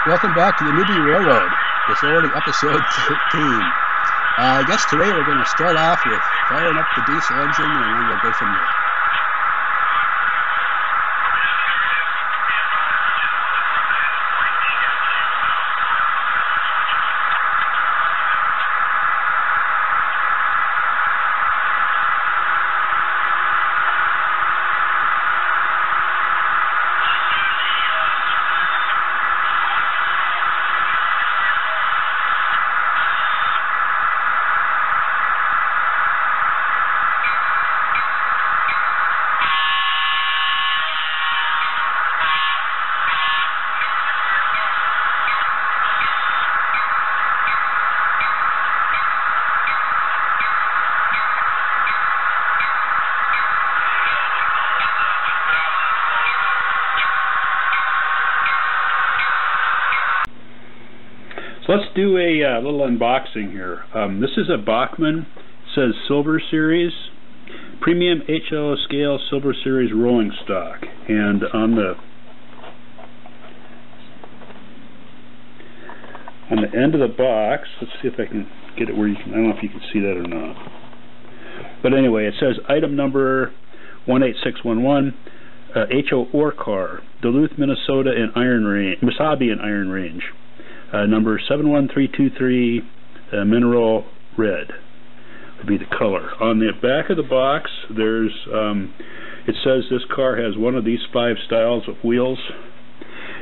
Welcome back to the Newbie Railroad. It's already episode 13. I guess today we're going to start off with firing up the diesel engine and then we'll go from there. Let's do a little unboxing here. This is a Bachmann, it says Silver Series, Premium HLO Scale Silver Series rolling stock. And on the end of the box, let's see if I can get it where you can, I don't know if you can see that or not. But anyway, it says item number 18611, HO Ore Car, Duluth, Minnesota and Iron Range, Mesabi and Iron Range. Number 71323, mineral red would be the color. On the back of the box, there's it says this car has one of these 5 styles of wheels.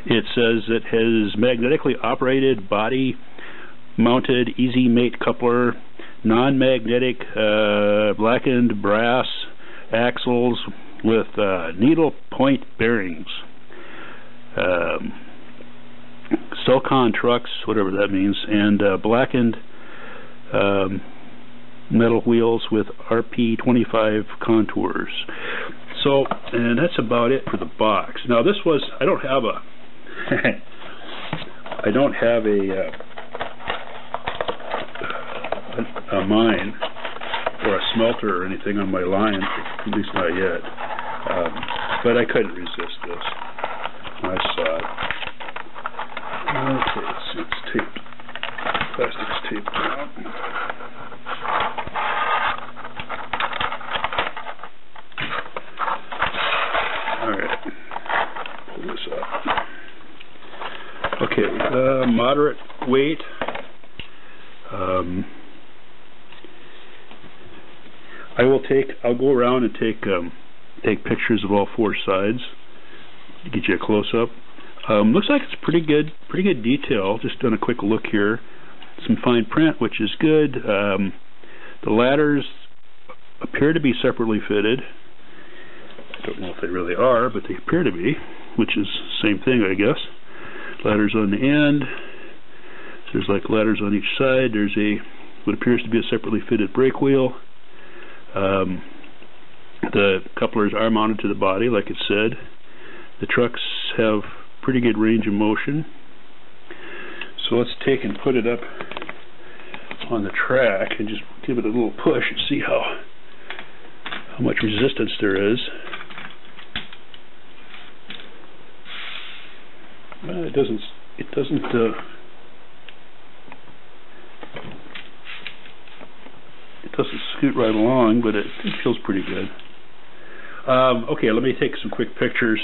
It says it has magnetically operated body mounted easy mate coupler, non-magnetic blackened brass axles with needle point bearings. Silicon trucks, whatever that means, and blackened metal wheels with RP25 contours. So, and that's about it for the box. Now this was, I don't have a a mine or a smelter or anything on my line, at least not yet. But I couldn't resist this. I saw it. Okay, let's see, it's taped. Plastic's taped down. Alright, pull this up. Okay, moderate weight. I'll go around and take pictures of all 4 sides to get you a close-up. Looks like it's pretty good detail. Just done a quick look here. Some fine print, which is good. The ladders appear to be separately fitted. I don't know if they really are, but they appear to be, which is the same thing, I guess. Ladders on the end. So there's like ladders on each side. There's what appears to be a separately fitted brake wheel. The couplers are mounted to the body, like it said. The trucks have pretty good range of motion. So let's take and put it up on the track and just give it a little push and see how much resistance there is. It doesn't scoot right along, but it feels pretty good. Okay, let me take some quick pictures.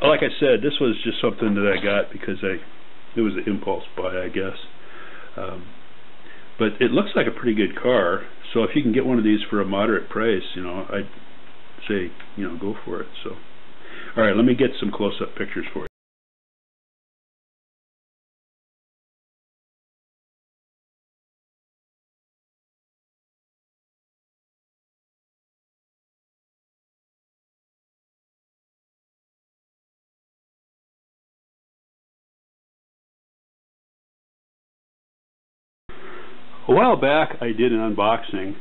Like I said, this was just something that I got because it was an impulse buy, I guess. But it looks like a pretty good car. So if you can get one of these for a moderate price, I'd say, go for it. So, all right, let me get some close-up pictures for you. A while back I did an unboxing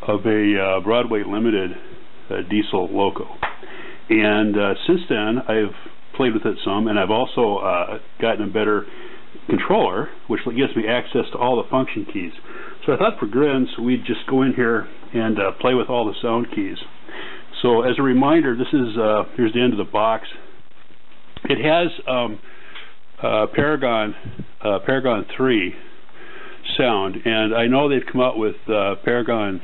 of a Broadway Limited diesel loco, and since then I've played with it some, and I've also gotten a better controller which gives me access to all the function keys. So I thought for grins we'd just go in here and play with all the sound keys. So as a reminder, this is here's the end of the box. It has Paragon 3 sound, and I know they've come out with Paragon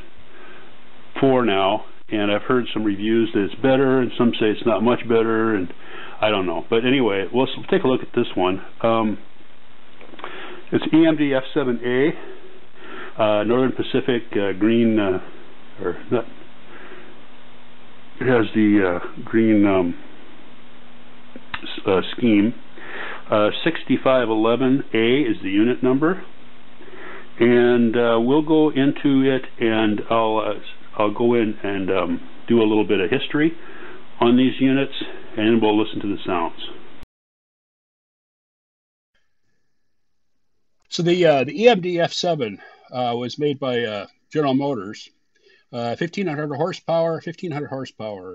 4 now, and I've heard some reviews that it's better, and some say it's not much better, and I don't know. But anyway, let's take a look at this one. It's EMD F7A, Northern Pacific green, or not. It has the green scheme. 6511A is the unit number, and we'll go into it, and I'll go in and do a little bit of history on these units, and then we'll listen to the sounds. So the EMD F7 was made by General Motors. 1500 horsepower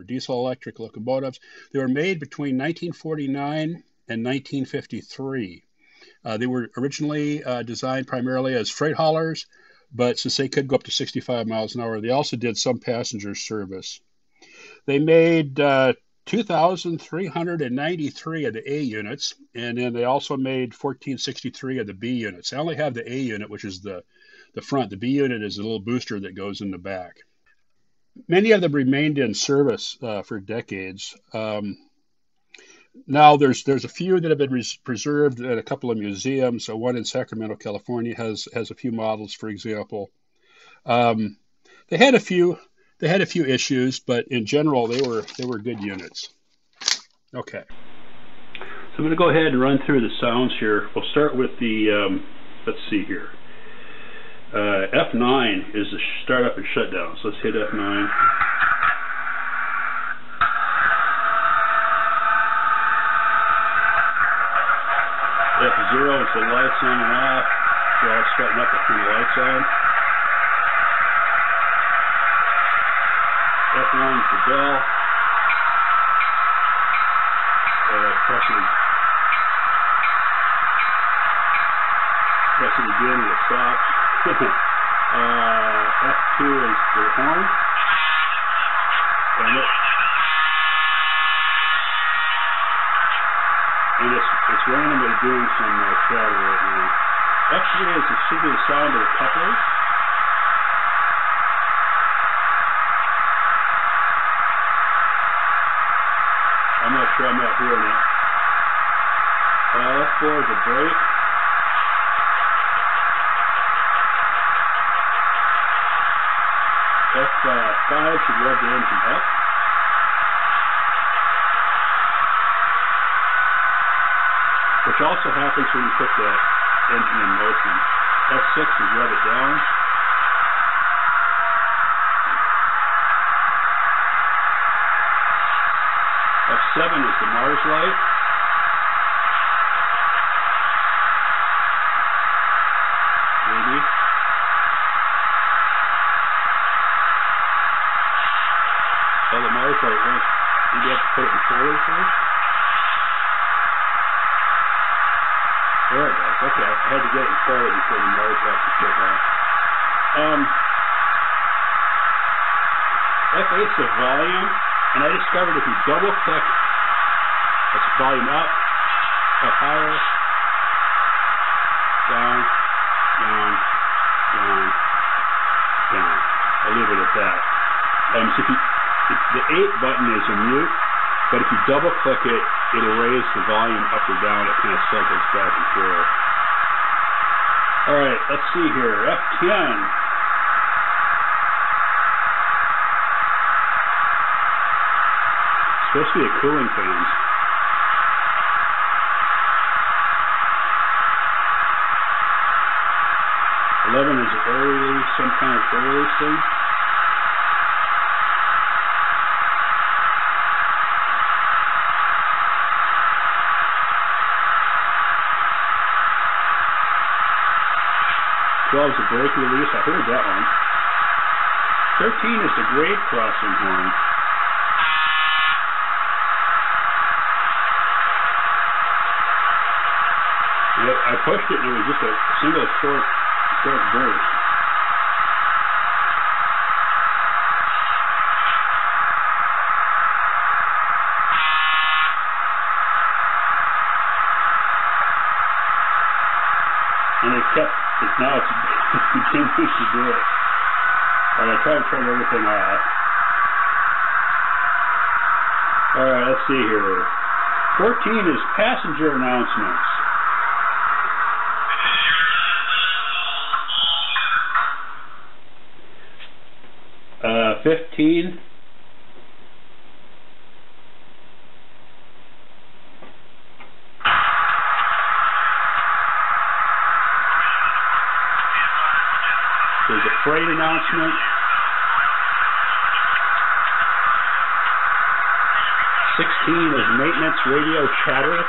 diesel electric locomotives. They were made between 1949 and 1953. They were originally designed primarily as freight haulers, but since they could go up to 65 miles an hour, they also did some passenger service. They made 2,393 of the A units, and then they also made 1,463 of the B units. I only have the A unit, which is the front. The B unit is a little booster that goes in the back. Many of them remained in service for decades. Now there's a few that have been preserved at a couple of museums. So one in Sacramento, California has a few models, for example. They had a few issues, but in general they were good units. Okay. So I'm going to go ahead and run through the sounds here. We'll start with the let's see here. F9 is the startup and shutdown. So let's hit F9. F0 is the lights on and off. So I'll starting up to turn the lights on. F1 is the bell. Press it again and it stops. F2 is the horn. And it's randomly doing some chatter right now. F3 should be the sound of the couplers. I'm not sure, I'm not hearing it. F4 is a brake. F5 should rev the engine up. Which also happens when you put the engine in motion. F6 is rev it down. F7 is the Mars light. Maybe. Oh, the Mars light won't. Maybe you have to put it in forward first. There it goes. Okay, I had to get it forward before the Mars light could kick off. F8 is the volume. And I discovered if you double click, that's volume up higher, down, down, down, down. I'll leave it at that. So the 8 button is a mute, but if you double click it, it'll raise the volume up or down. It kind of cycles back and forth. All right, let's see here. F10. Supposed to be a cooling fans. Eleven is air release, some kind of air release thing. Is a brake release. I heard that one. 13 is the grade crossing horn. I pushed it and it was just a single short burst. now it's continues to do it. All right, I try to turn everything off. All right, let's see here. 14 is passenger announcements. 15. There's a freight announcement. 16 is maintenance radio chatter.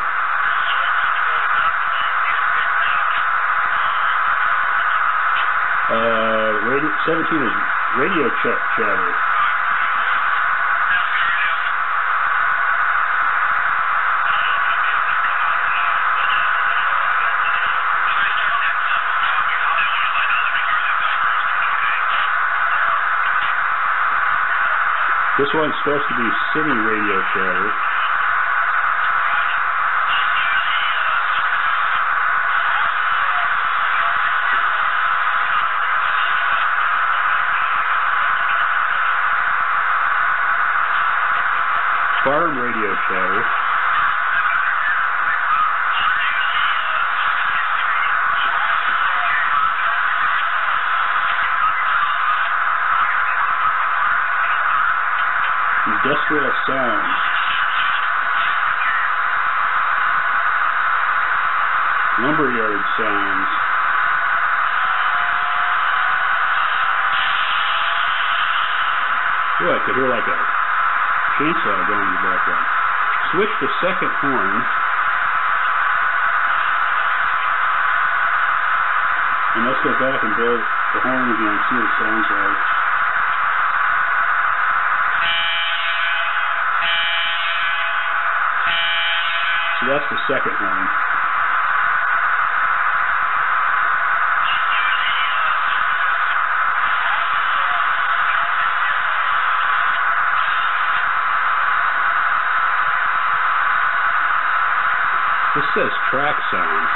17 is radio check chatter. This one's supposed to be city radio chatter. Farm radio chatter. Industrial sounds. Lumberyard sounds. Ooh, I could hear like a chainsaw going in the background. Switch to second horn. And let's go back and blow the horn again, see what it sounds like. So that's the second horn. This says track sounds.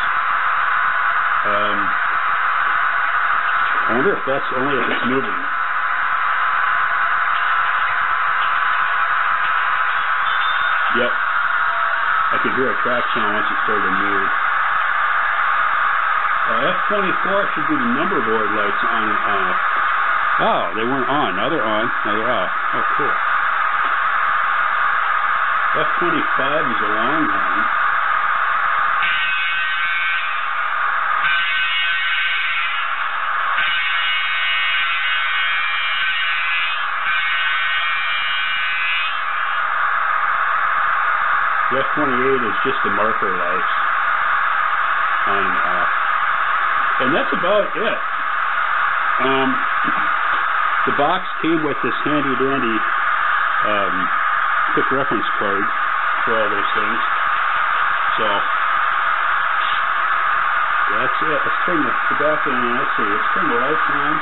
I wonder if that's only if it's moving. Yep. I could hear a track sound once it started to move. F24 should be the number board lights on and off. Oh, they weren't on. Now they're on. Now they're off. Oh, cool. F25 is a long horn. The F28 is just the marker lights on and off. And that's about it. The box came with this handy dandy quick reference card for all those things. So that's it. Let's turn the back on. Let's see. Let's turn the lights on.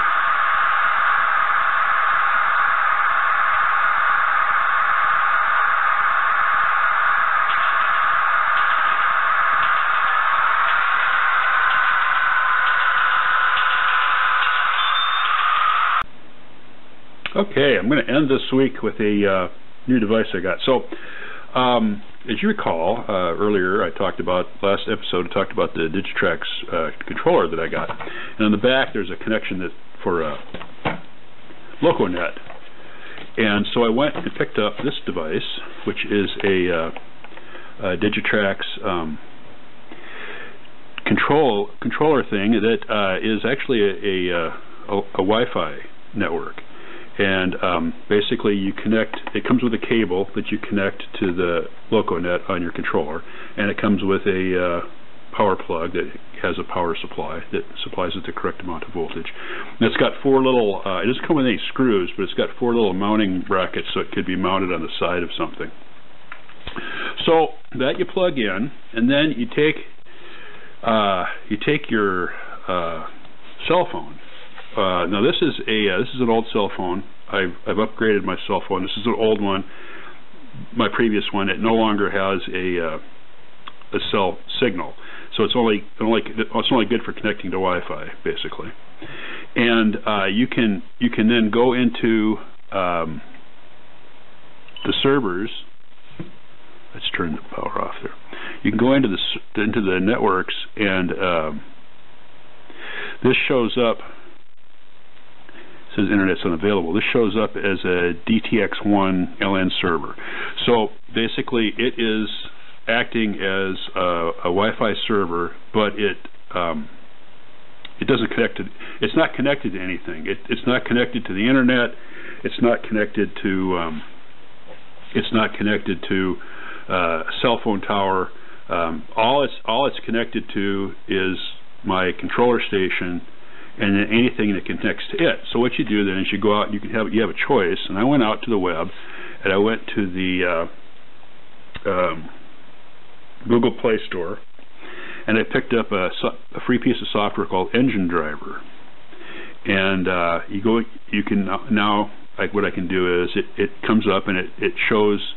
Okay, I'm going to end this week with a new device I got. So, as you recall, earlier I talked about, last episode I talked about the Digitrax controller that I got. And on the back there's a connection that for Loconet. And so I went and picked up this device, which is a Digitrax controller thing that is actually a Wi-Fi network. And basically you connect, it comes with a cable that you connect to the Loconet on your controller, and it comes with a power plug that has a power supply that supplies it the correct amount of voltage. And it's got four little, it doesn't come with any screws, but it's got four little mounting brackets so it could be mounted on the side of something. So that you plug in, and then you take your cell phone. Now this is an old cell phone. I've upgraded my cell phone. This is an old one. My previous one, it no longer has a cell signal. So it's only good for connecting to Wi-Fi, basically. And you can then go into the servers. Let's turn the power off there. You can go into the networks, and this shows up. It says internet's unavailable. This shows up as a DTX1 LN server. So basically, it is acting as a Wi-Fi server, but it doesn't connect to. It's not connected to anything. It's not connected to the internet. It's not connected to. It's not connected to a cell phone tower. All it's connected to is my controller station, and then anything that connects to it. So what you do then is you go out and you have a choice. And I went out to the web, and I went to the Google Play Store, and I picked up a free piece of software called Engine Driver. And you can now, like, what I can do is it comes up and it shows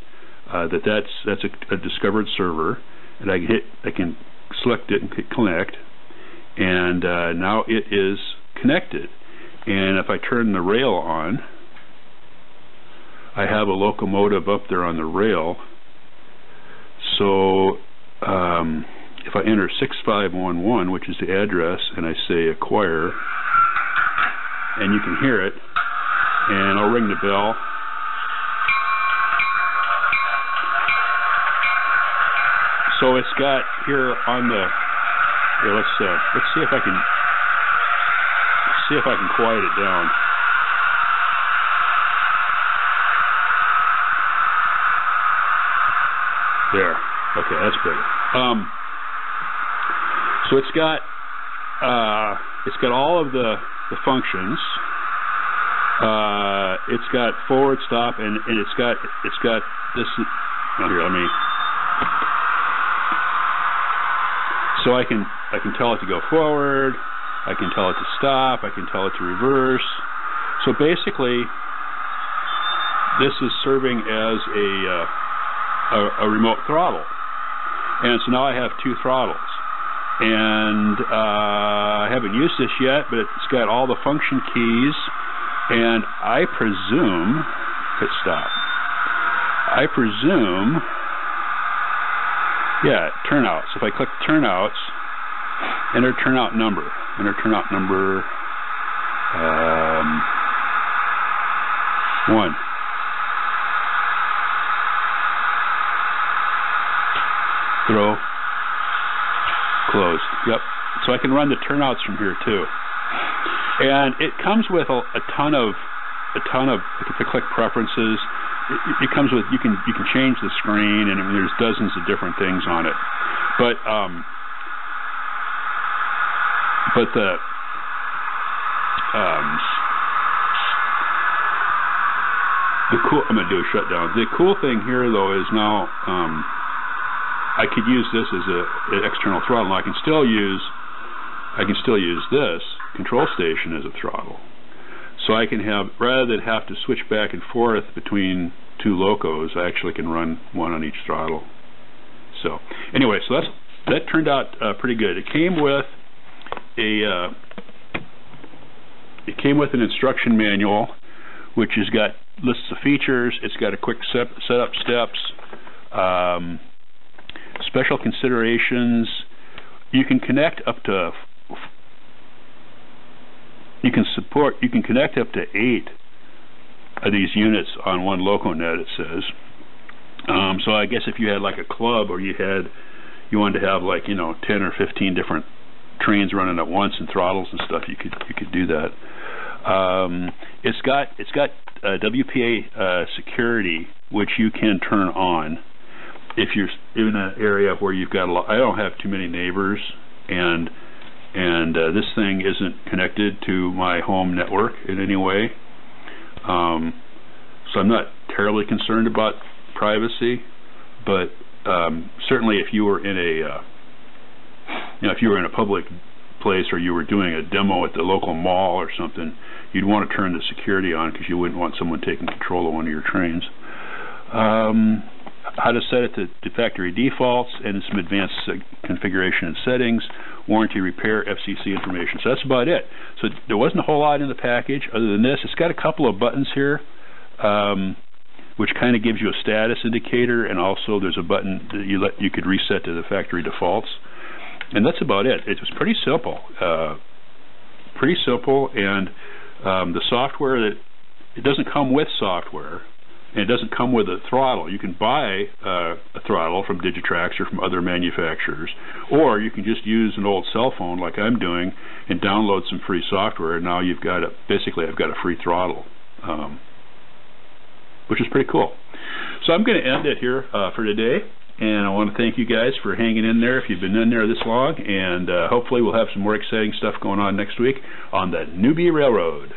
that's a discovered server, and I can select it and hit connect, and now it is connected. And if I turn the rail on, I have a locomotive up there on the rail. So if I enter 6511, which is the address, and I say acquire, and you can hear it, and I'll ring the bell. So it's got here on the. Here, let's see if I can quiet it down. There. Okay, that's better. So it's got all of the functions. It's got forward, stop, and it's got this. Oh, here, let me. So I can tell it to go forward. I can tell it to stop. I can tell it to reverse. So basically, this is serving as a remote throttle. And so now I have two throttles. And I haven't used this yet, but it's got all the function keys. And I presume, hit stop. I presume, yeah, turnouts. If I click turnouts, enter turnout number. Enter turnout number 1. Throw. Closed. Yep. So I can run the turnouts from here too. And it comes with a ton of. If I click preferences, it comes with you can change the screen, and there's dozens of different things on it. But the cool. I'm gonna do a shutdown. The cool thing here, though, is now I could use this as an external throttle. I can still use this control station as a throttle. So I can have, rather than have to switch back and forth between two locos, I actually can run one on each throttle. So anyway, so that turned out pretty good. It came with an instruction manual, which has got lists of features. It's got a quick setup steps, special considerations. You can connect up to. You can connect up to 8 of these units on one Loconet, it says. So I guess if you had like a club, or you wanted to have, like, 10 or 15 different trains running at once and throttles and stuff, you could do that. It's got WPA security, which you can turn on if you're in an area where you've got a lot. I don't have too many neighbors, and this thing isn't connected to my home network in any way, so I'm not terribly concerned about privacy. But certainly, if you were in a public place, or you were doing a demo at the local mall or something, you'd want to turn the security on, because you wouldn't want someone taking control of one of your trains. how to set it to factory defaults, and some advanced configuration and settings, warranty, repair, FCC information. So that's about it. So there wasn't a whole lot in the package other than this. It's got a couple of buttons here, which kind of gives you a status indicator, and also there's a button that you could reset to the factory defaults. And that's about it. It was pretty simple. And the software, it doesn't come with software, and it doesn't come with a throttle. You can buy a throttle from Digitrax or from other manufacturers, or you can just use an old cell phone like I'm doing and download some free software, and now you've got basically I've got a free throttle, which is pretty cool. So I'm going to end it here for today, and I want to thank you guys for hanging in there if you've been in there this long, and hopefully we'll have some more exciting stuff going on next week on the Newbie Railroad.